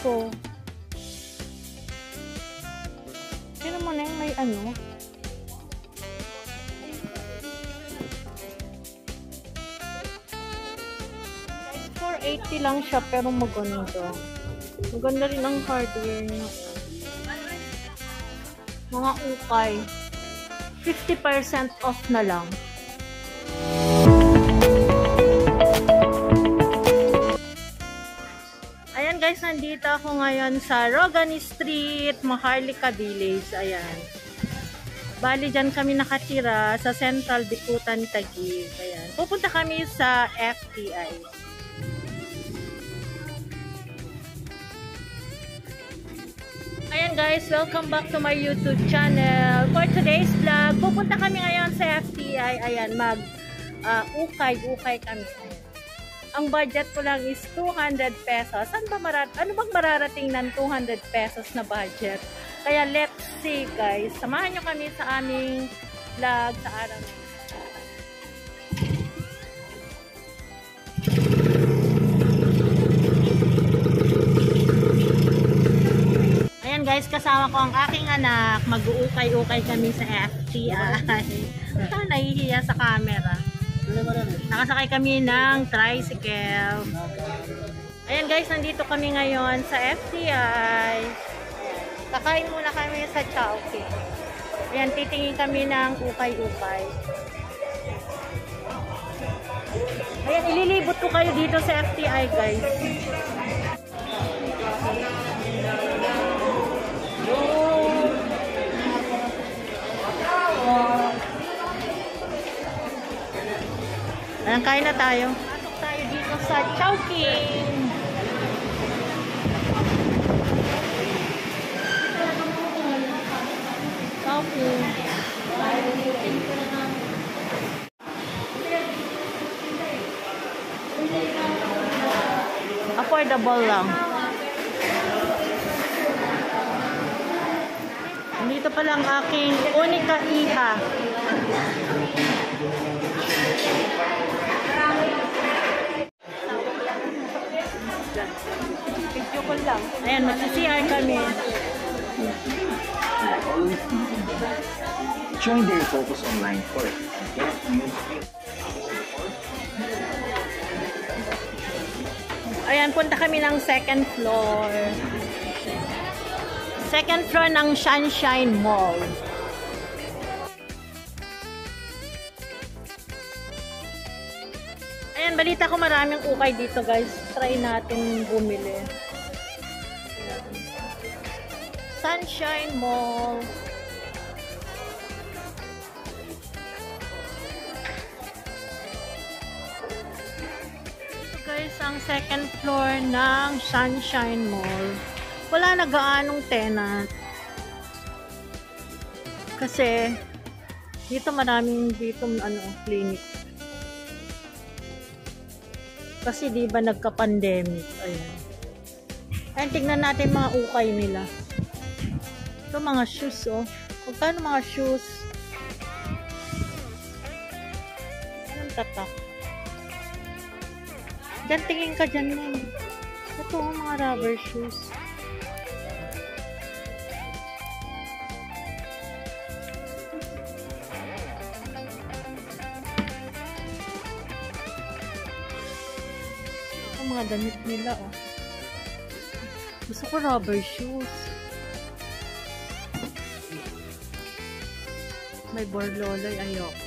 to. Sino mo na yung may ano? Guys, 480 lang siya pero maganda. Maganda rin ang hardware niya. Mga ukay. 50% off na lang. Ayan guys, nandito ako ngayon sa Rogani Street, Maharlika Village. Ayan. Bali, dyan kami nakatira sa Central Bikutan, Taguig. Ayan. Pupunta kami sa FTI. Ayan guys, welcome back to my YouTube channel. For today's vlog, pupunta kami ngayon sa FTI. Ayan, ukay kami. Ang budget ko lang is 200 pesos. Ano bang mararating ng 200 pesos na budget? Kaya let's see guys. Samahan nyo kami sa aming vlog sa araw na ito. Ayan guys, kasama ko ang aking anak. Mag-uukay-ukay kami sa FTI. Nahihiya sa camera. Nakasakay kami ng tricycle. Ayan guys, nandito kami ngayon sa FTI. Kakain muna kami sa Chowking. Ayan, titingin kami ng ukay-ukay. Ayan, ililibot ko kayo dito sa FTI guys. Ayan, kain na tayo. Pasok tayo dito sa Chowking. Chowking. Affordable lang. Dito pa lang aking unika iha. Ayan, mag-CR kami. Join their Focus Online course. Ayan, punta kami ng second floor. Second floor ng Sunshine Mall. Ayan, balita ko maraming ukay dito guys. Try natin bumili. Sunshine Mall. Ito guys, ang second floor ng Sunshine Mall. Wala na gaanong tenant. Kasi dito maraming clinic. Kasi di ba nagka-pandemic. Ayan. Ayan, tignan natin mga ukay nila. Ito mga shoes, oh. Magkano mga shoes? Anong tatak? Diyan, tingin ka dyan yan. Ito, oh, mga rubber shoes. Ito, mga damit nila, oh. Gusto ko rubber shoes. May borloloy, ayoko.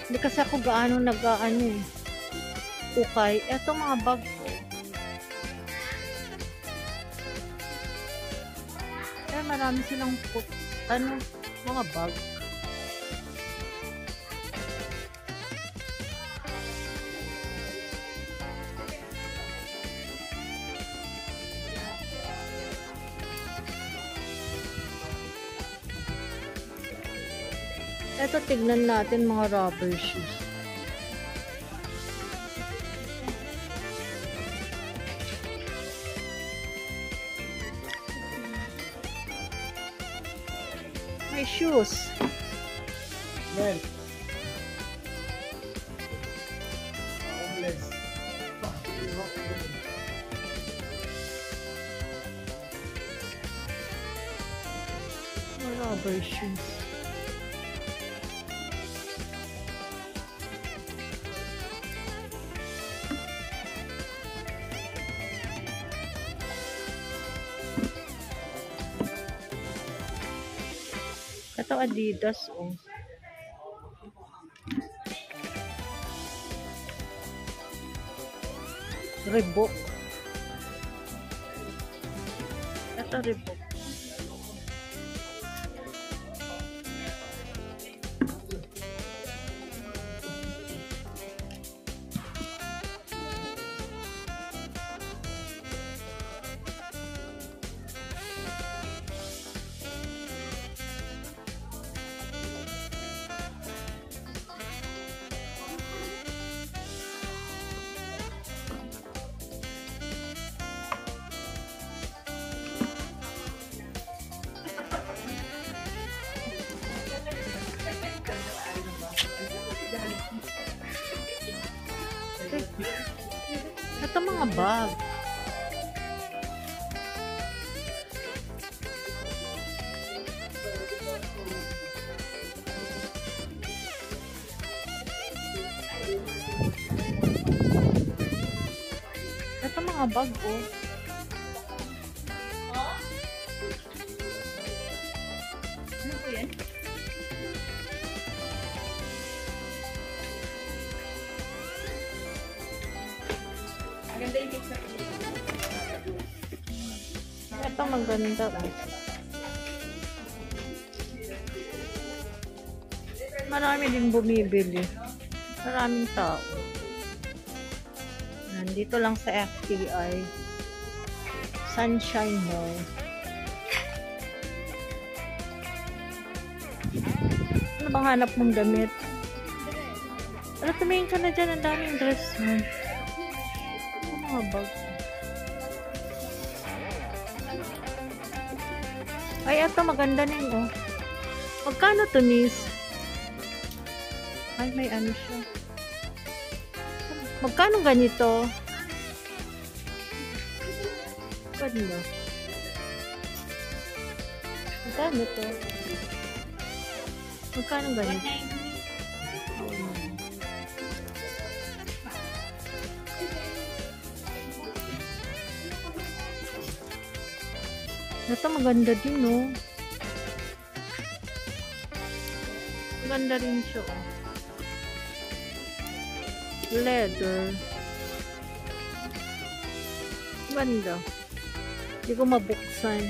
Hindi kasi ako gaano eh. Ukay. Eto mga bag ko. Kaya marami silang mga bag. Ito, tignan natin mga rubber shoes. May shoes. Well. Rubber shoes. Ito Adidas, oh. Reebok. Ito Reebok. Ito mga bag. Ito mga bag, oh. Ano po yan? Maganda yung mix na ito maganda, oh. Marami din bumibili. Maraming tao. Nandito lang sa FTI. Sunshine Mall. Ano bang hanap mong damit? Ano, tumingin ka na dyan. Ang daming dress mo. Mga bag. Ay, ito maganda na yun, oh. Magkano to, Miss? Ay, may ano siya. Magkano ganito? Ganda. Magkano to? Magkano ganito? Ito maganda din, no? Maganda rin siya, oh. Leather. Ganda. Hindi ko mabuksan.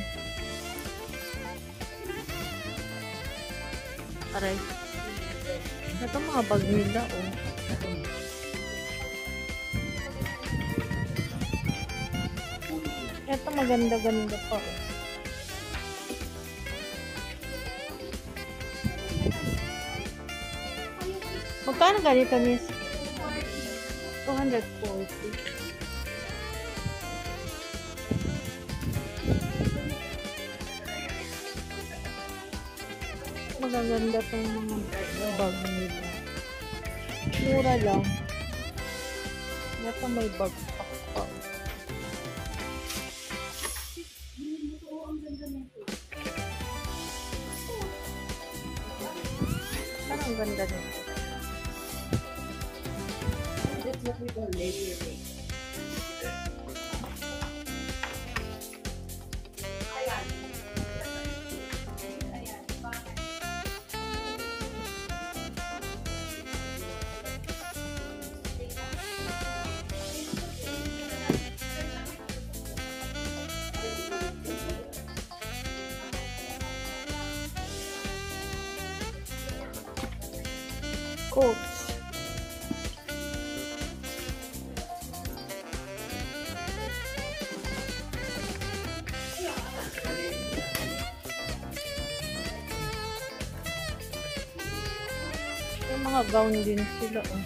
Aray. Ito mga bag nila, oh. Ito maganda-ganda pa, oh. Magkano ganito, Miss? 240. Magaganda tong mga bag nila. Mura lang. Ito may bag pa. Parang ganda nito. That's what we call layering. Coats. Yung mga gown din sila, oh.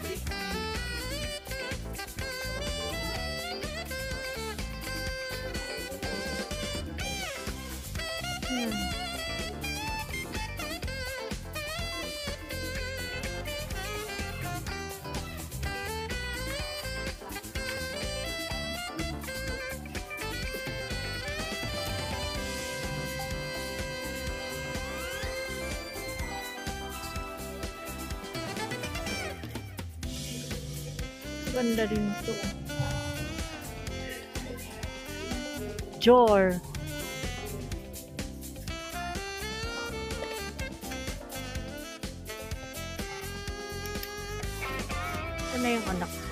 Yan. Ganda rin to. Jor. Ito na yung anak ko.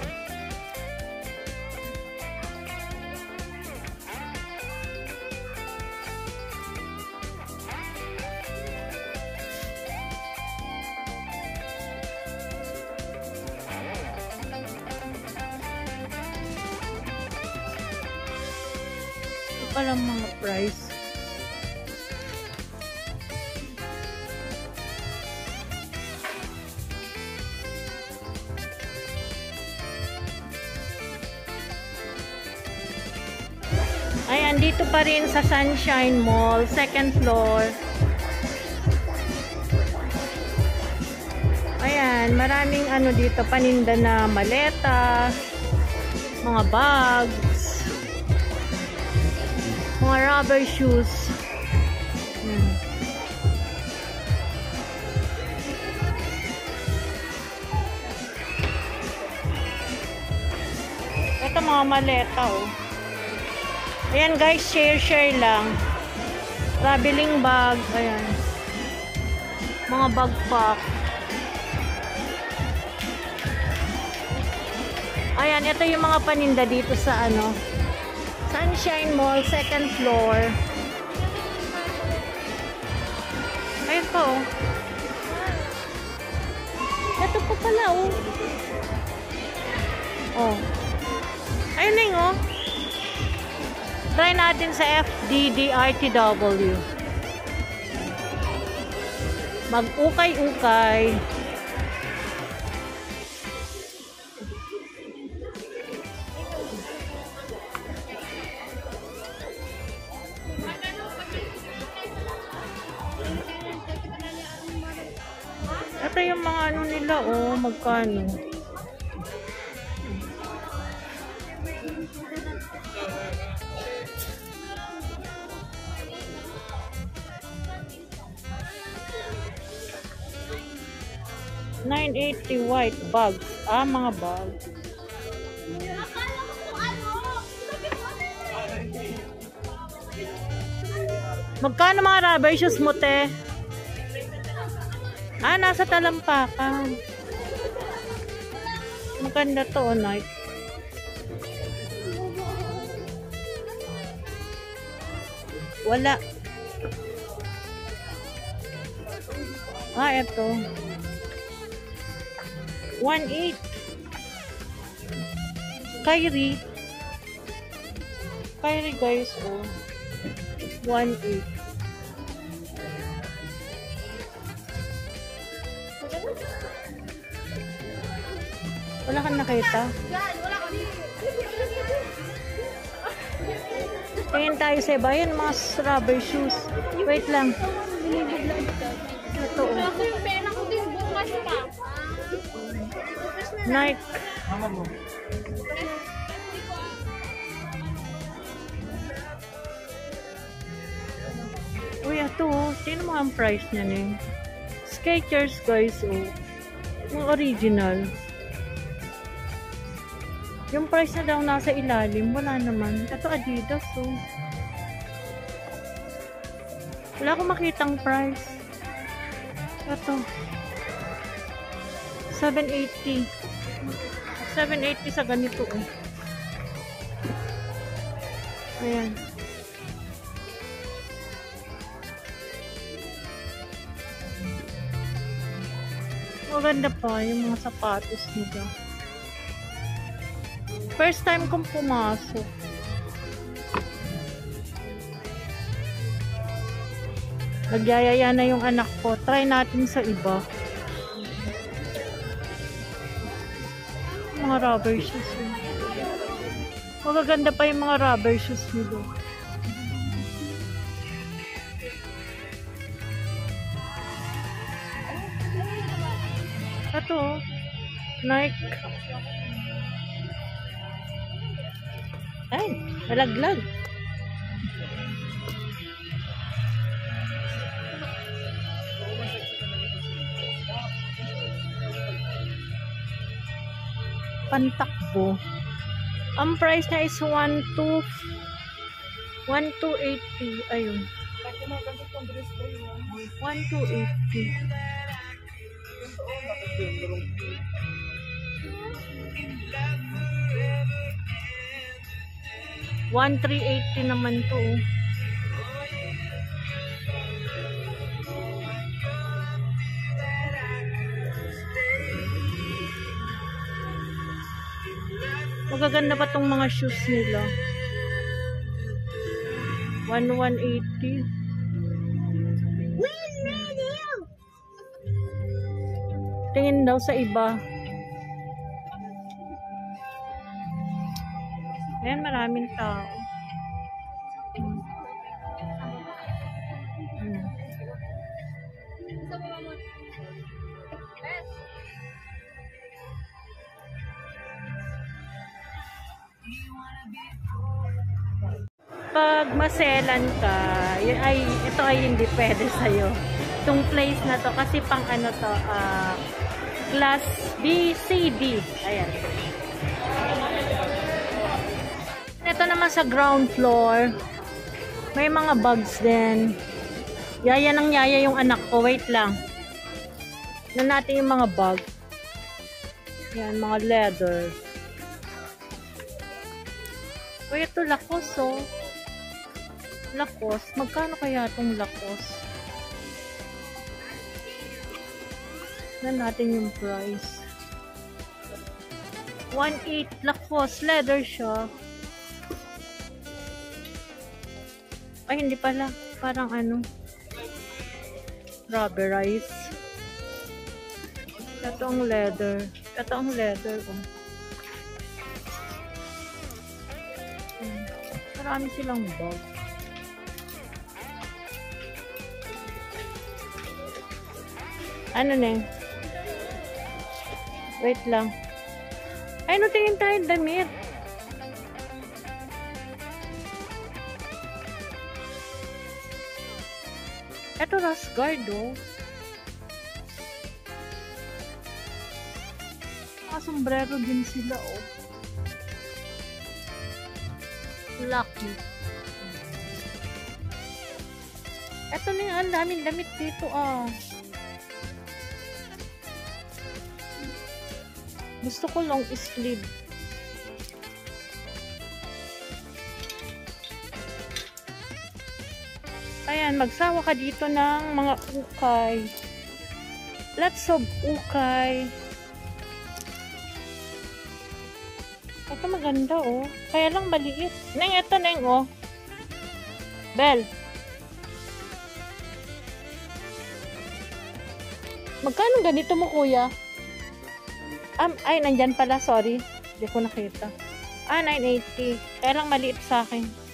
Palang mga price. Ayan, dito pa rin sa Sunshine Mall, second floor. Ayan, maraming ano dito, paninda na maleta, mga bags, mga rubber shoes. Ito mga maleta, oh. Ayan guys, share lang. Traveling bag, ayan. Mga backpack. Ayan, ito yung mga paninda dito sa ano, Sunshine Mall, second floor. Ayun po. Ito po pala, oh. Oh. Ayun na yung, oh. Try natin sa FDDRTW. Mag-ukay-ukay. Ito yung mga ano nila, oh, magkano. $9.80 white bags. Ah, mga bags. Magkano mga rubber shoes mo, te? Ah, nasa talampakan. Maganda to, oh, Nike. Wala. Ah, eto. 1.8. Kyrie. Kyrie guys, oh. 1.8. Wala kang nakita? Tingin tayo sa iba. Yan, mga rubber shoes. Wait lang. Ito, oh. Nike. Uy, ito, oh. Tingnan mo ang price niya eh. Skechers, guys, oh. Yung original. Yung price na daw nasa ilalim, wala naman. Ito Adidas, oh. Wala akong makitang price. Ito. 780. 780 sa ganito, oh. Ayan. Maganda pa yung mga sapatos nila. First time kong pumasok. Nagyayaya na yung anak ko. Try natin sa iba. Mga rubber shoes. Magaganda pa yung mga rubber shoes nila. Ito, Nike. Ay, nalaglag. pantakbo. Ang price niya is 1280. Ayun. 1280. $1380 naman to. Magaganda pa tong mga shoes nila. 1180. Tingin daw sa iba. Ayan, maraming tao. Pag maselan ka, ito ay hindi pwede sa'yo. Itong place na to, kasi pang ano to, class B, C, D. Ayan. Ito naman sa ground floor, may mga bags din. Yaya ng yaya yung anak ko. Wait lang. Tignan natin yung mga bag. Yan, mga leather. Uy, ito Lacoste, oh. Lacoste. Magkano kaya itong Lacoste? Tignan natin yung price. 1.8 Lacoste. Leather siya. Ay, hindi pala. Parang ano. Rubberized. Ito ang leather. Ito ang leather. Oh. Marami silang bag. Ano na yun? Wait lang. Ay, no, tingin tayo damit. Ito, Rust Guard, oh. Sombrero din sila, oh. Lucky. Ito na yung ang daming damit dito, ah. Gusto ko long sleeve. Ayan, magsawa ka dito ng mga ukay. Lots of ukay. Ito maganda, oh. Kaya lang maliit. Neng, ito, Neng, oh. Bel. Magkano ganito mo, kuya? Ay, nandyan pala. Sorry. Hindi ko nakita. 980. Kaya lang maliit sa akin.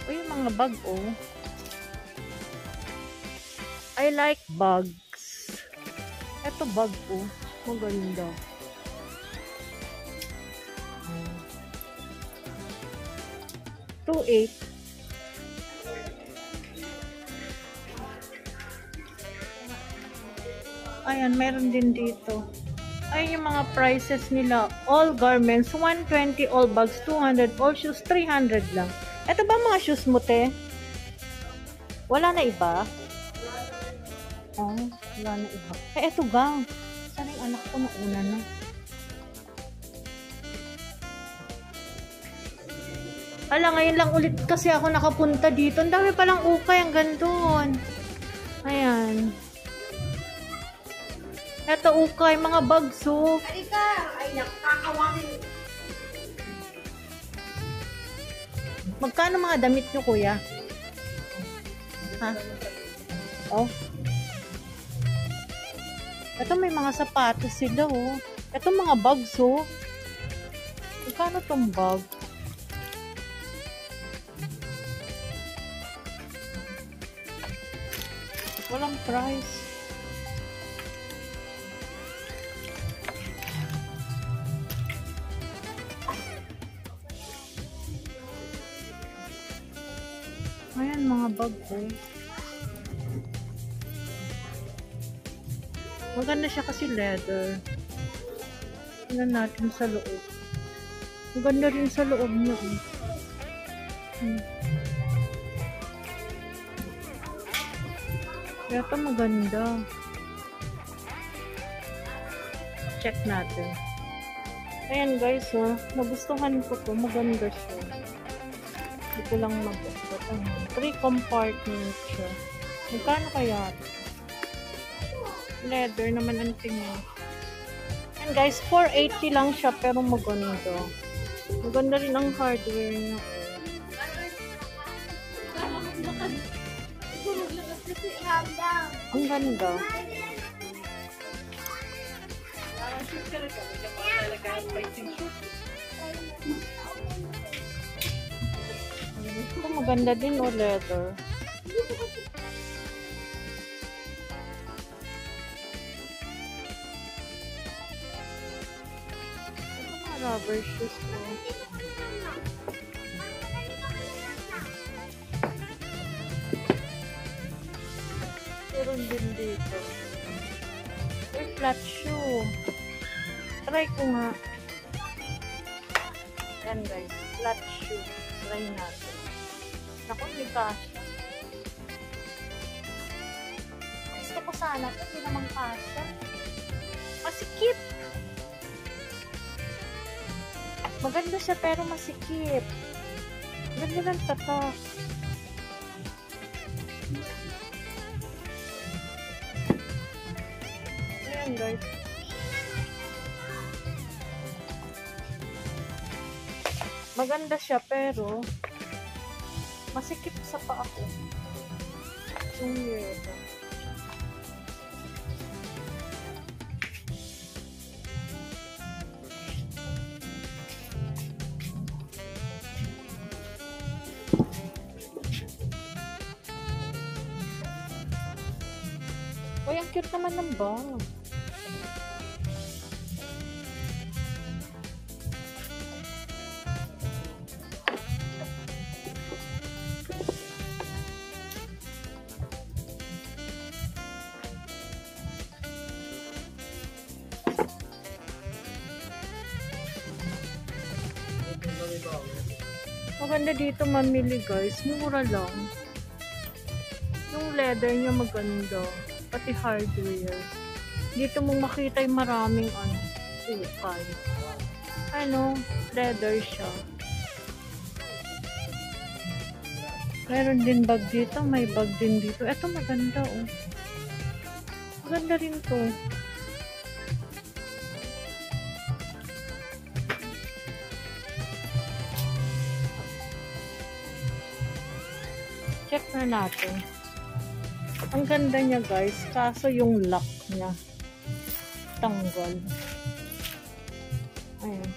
Uy, mga bag, oh. I like bags. Ito bag, oh. Maganda. $2.8. Ayan, meron din dito. Ay, yung mga prices nila. All garments, 120. All bags, 200. All shoes, 300 lang. Ito ba mga shoes mo, te? Wala na iba? Oh, wala na iba. Eh, ito gang. Sana yung anak ko nauna na. Ala, ngayon lang ulit kasi ako nakapunta dito. Ang dami palang ukay, ang gandun. Ayan. Ito ukay, mga bagso. Halika! Ay, nakakawangin. Magkano mga damit nyo, kuya? Ha? Oh. Ito may mga sapatos sila, oh. Ito mga bags, oh. Magkano tong bag? Walang price. Ayan, mga bag ko. Maganda siya kasi leather. Tingnan natin sa loob. Maganda rin sa loob niya. Ito maganda. Check natin. Ayan guys, nagustuhan ko to. Maganda siya. Ito lang mag-upot. 3 compartment siya. Magkano kaya? Leather naman ang tingin. And guys, 480 lang siya pero maganda. Maganda rin ang hardware niya. Ang ganda. Ito maganda din leather. Rubber shoes ko. Meron din dito. May flat shoe. Try ko nga. Yan guys. Flat shoe. Try natin. Naku, may kasha. Gusto ko sana. Hindi naman kasha. Masikip. Maganda siya pero masikip. Ganda ng tatak. Ayan guys. Maganda siya pero masikip sa paa ko. Yung weird. Uy, ang cute naman ng bag. Maganda dito mamili guys. Mura lang. Yung leather niya maganda. Pati hardware. Dito mong makita yung maraming ukay. Leather siya. Meron din bag dito. May bag din dito. Ito maganda Maganda rin to. Check na natin. Ang ganda niya guys, kaso yung lock niya tanggal. Ayan.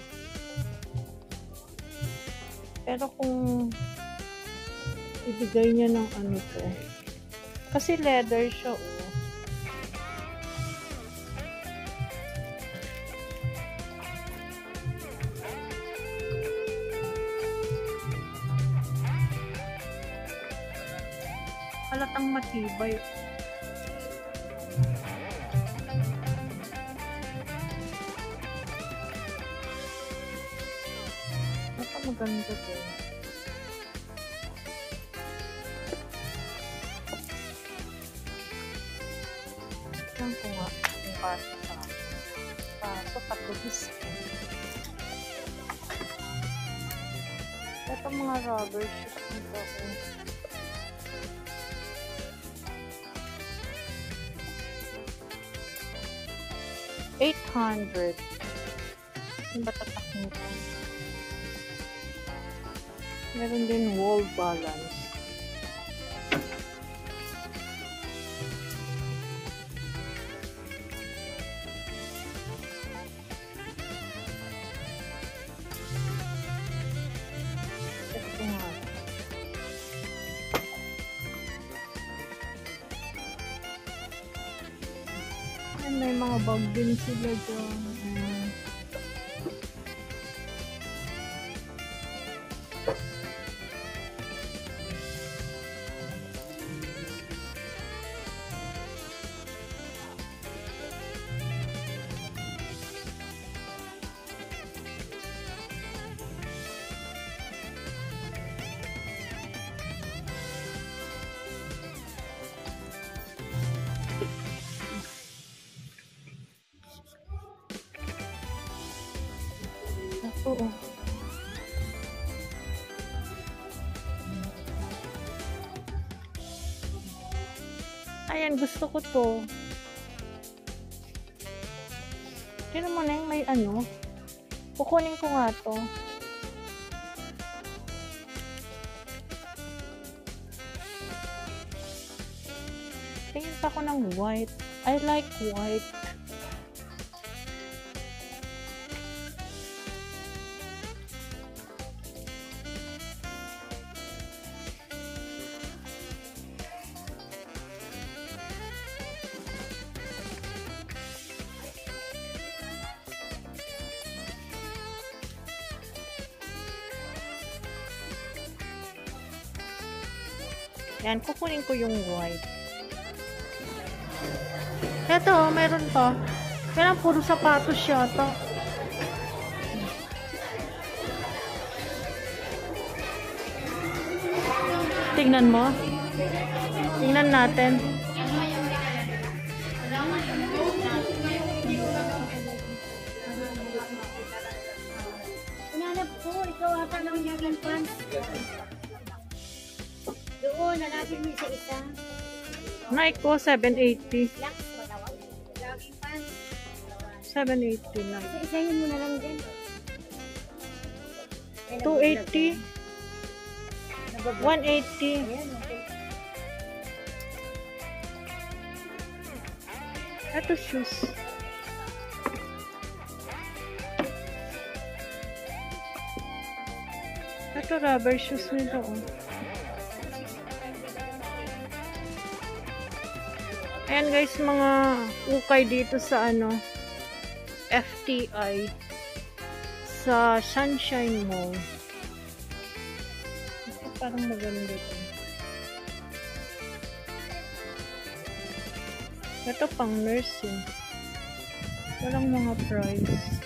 Pero kung ibigay niya ng to, kasi leather siya halatang matibay. Ito maganda to. Tignan ko nga yung kaso sa patulis. Ito mga rubber shoes nito $800. Yung batatak nito. Meron din wall balance. Ito nga. may mga bag din sila dyan. Ayan. Oo. Ayan, gusto ko to. Tignan mo na yung may ano. Kukunin ko nga to. Tingin pa ako ng white. I like white. Yan, kukunin ko yung white. Eto, meron pa. Kaya puro sapatos siya to. Tingnan mo. Tingnan natin. Hinanap ko, ikaw ata ng jogging pants. Doon, hanapin mo isa-isa. Nike ko, 780. Black, matawag. Jogging pants. 780 lang. Isa-isahin mo na lang din. 280. 180. Ayan, okay. Ito shoes. Ito rubber shoes nito. Oh. Ayan guys, mga ukay dito sa ano, FTI sa Sunshine Mall. Ito parang maganda ito. Ito pang nursing. Walang mga price.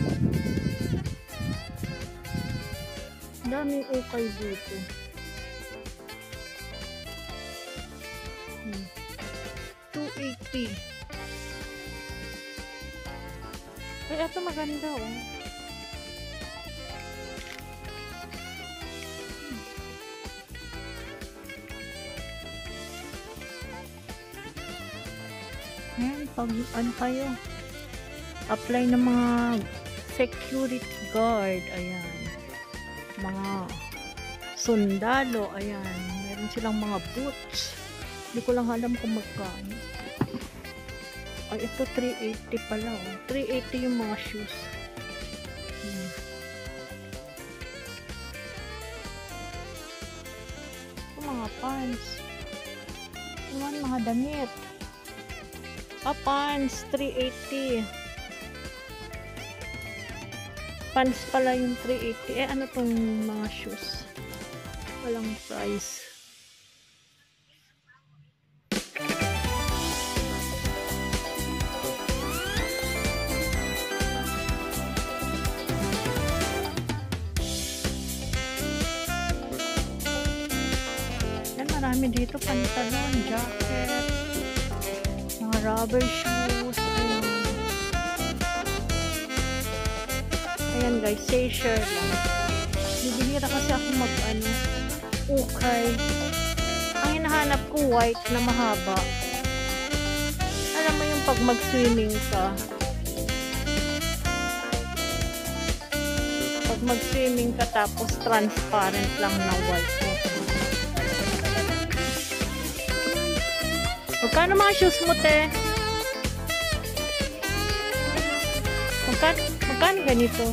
Daming ukay dito. 280. Ay, ito maganda oh. Ayan, pag ano kayo, apply ng mga security guard, ayan. Mga sundalo, ayan. Meron silang mga boots. Hindi ko lang alam kung magkano. Ay, ito 380 pala. Oh. 380 yung mga shoes. Ito mga pants. Ito mga damit. Pants. 380. Pants pala yung 380. Eh, ano tong mga shoes? Walang price. Marami dito, pantalon, jacket, mga rubber shoes, ayan guys, share lang. Bibihira kasi ako mag-ano, ukay. Ang hinahanap ko, white na mahaba. Alam mo yung pag mag-swimming ka, pag mag-swimming ka tapos transparent lang na white. Magkano mga shoes mo, te? Magkano ganito?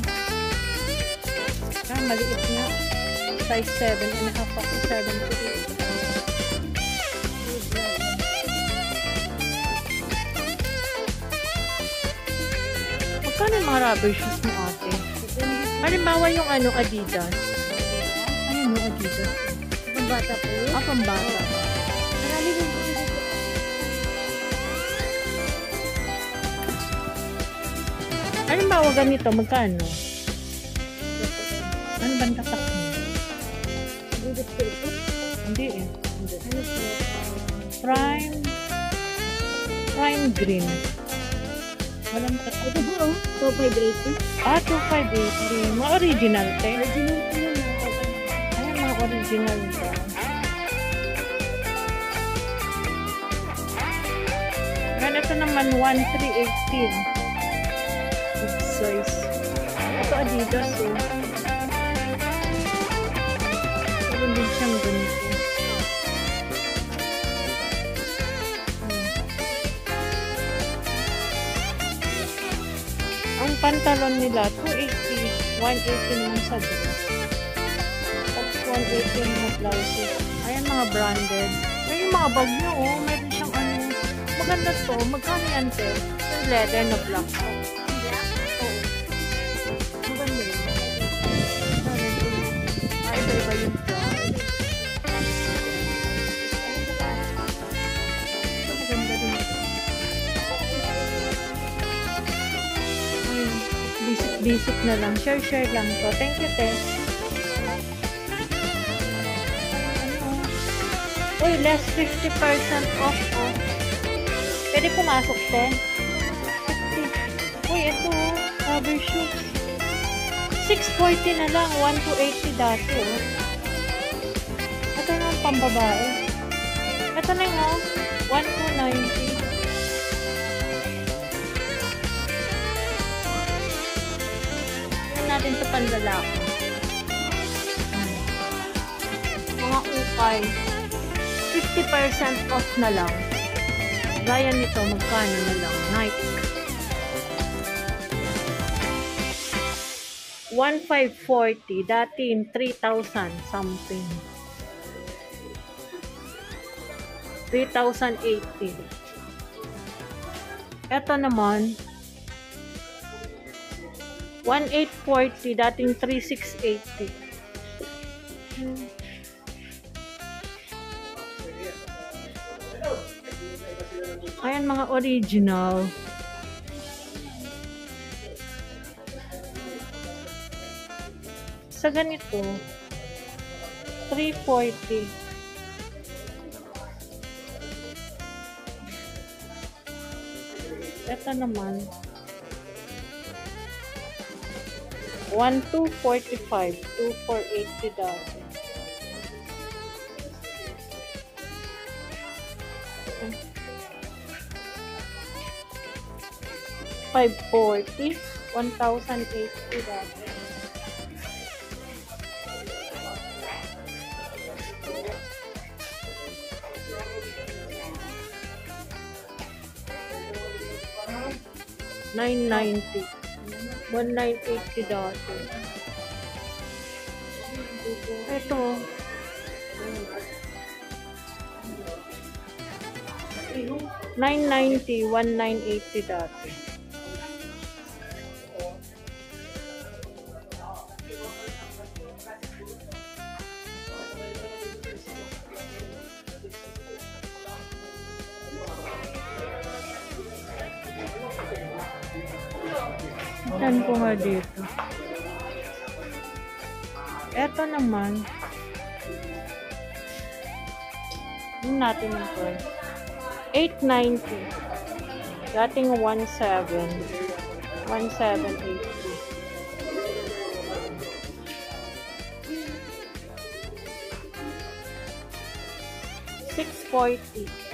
Ah, maliit nga. Size 7.5 ako, 7 to 8. Magkano yung mga rubber shoes mo, ate? Halimbawa yung ano, Adidas. Ayun yung Adidas. Pambata po yun. Ah, pambata. Marami din po dito. Halimbawa ganito, magkano? Ano bang tatak mo? Dito po ito. Hindi eh. Ano po? Prime green. Walang tatak. Ito po, oh. 2,580. Ah, 2580. Mga original, te. Original po yun. Ayan, mga original ba? Ayan, ito naman, 1318. Big size. Ito, Adidas, oh. Meron din siyang ganito. Ang pantalon nila, 280. 180 naman sa dress. Tapos 180 yung mga blouses. Ayan, mga branded. Ayan yung mga bag nyo, oh. Meron siyang ano. Maganda to. Magkano yan, te? Yung leather na black. Oo. Maganda yun. Ay, iba-iba yung brand. Ito, maganda din. Ayun. Basic na lang. Share lang to. Thank you, te. Uy, less 50% off, oh. Pwede pumasok, te. 50. Uy, ito, oh. Rubber shoes. 640 na lang. 1280 dati, oh. Ito na ang pambabae. Ito na yung, oh. 1290. Tignan natin ito panlalaki. Mga ukay. 50% off na lang. Gaya nito, magkano na lang? Nike. 1,540. Dati 3,000 something. 3,080. Ito naman, 1,840. Dating 3,680. Ayan, mga original. Sa ganito, 340. Ito naman, 1,245. 2,480 dati. 540, 1,080 dati. $990, 1,980 dati. Ito, $990, 1,980 dati. Saan ko nga dito? Eto naman. Yun natin ito. 890. Dating 17. 1780. $640.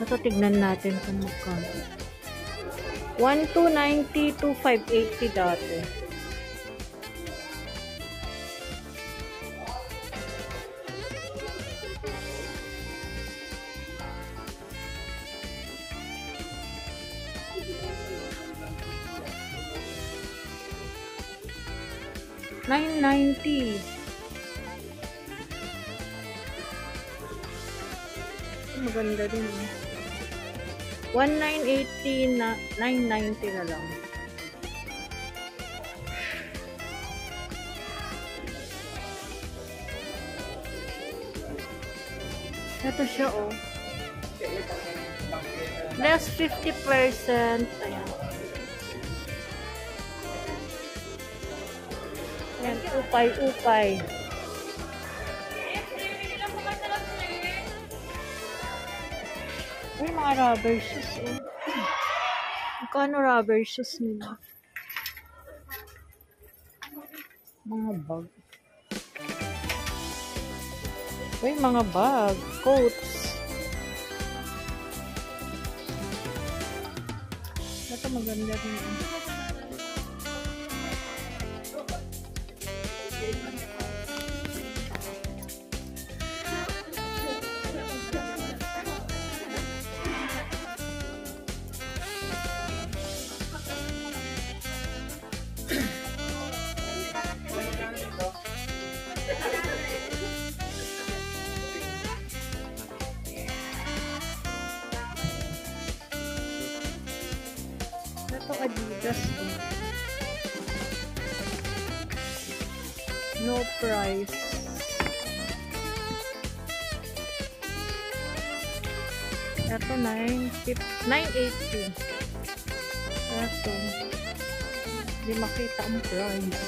Ito, tignan natin kung magkano. 1,290 to 580 dati. $990. maganda din eh. 1980 na 990 na lang. Ito siya oh. Less 50%. Ayan. Ayan, upay-upay. May mga rubber shoes eh. Magkano rubber shoes nila? Mga bag. Uy, mga bag. Coats. Ito maganda rin. Ito Adidas din. No price. Ito 980. Ito. Hindi makita ang price.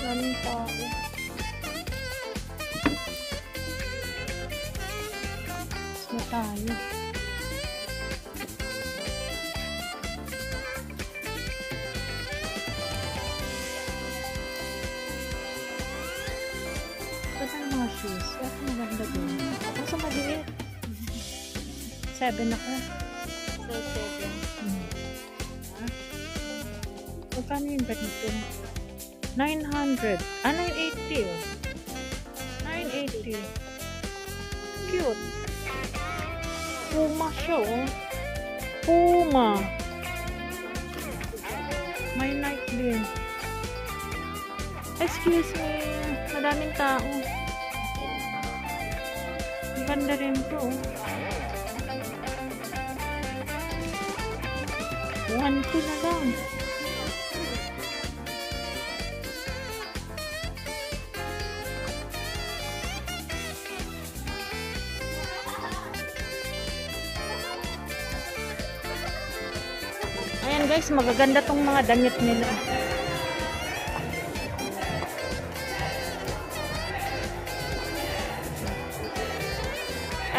Daming tao. Na tayo. Mga shoes. Ito maganda din. Ako sa maliit. 7 ako. So, 7. Magkano yung bag nito? 900. 980 oh. 980. Cute. Puma siya oh. Puma. May Nike din. Excuse me. Madaming tao. Ang ganda rin to. 1-2 na lang. Ayan guys, magaganda tong mga damit nila.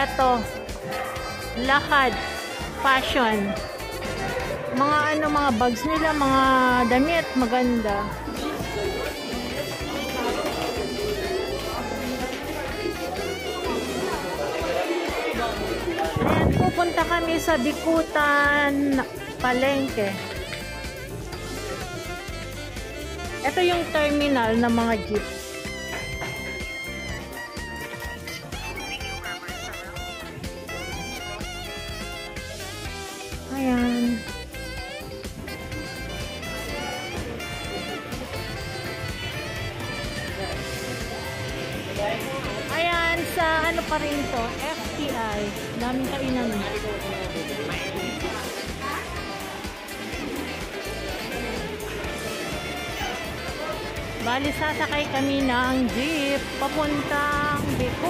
Eto, Lahad Fashion. Mga mga bags nila, mga damit, maganda. Ayan, pupunta kami sa Bikutan Palengke. Ito yung terminal ng mga jeep. Ayan. Ayan, sa ano pa rin to, FTI. Daming kainan. Bali, sasakay kami ng jeep papuntang Bicol.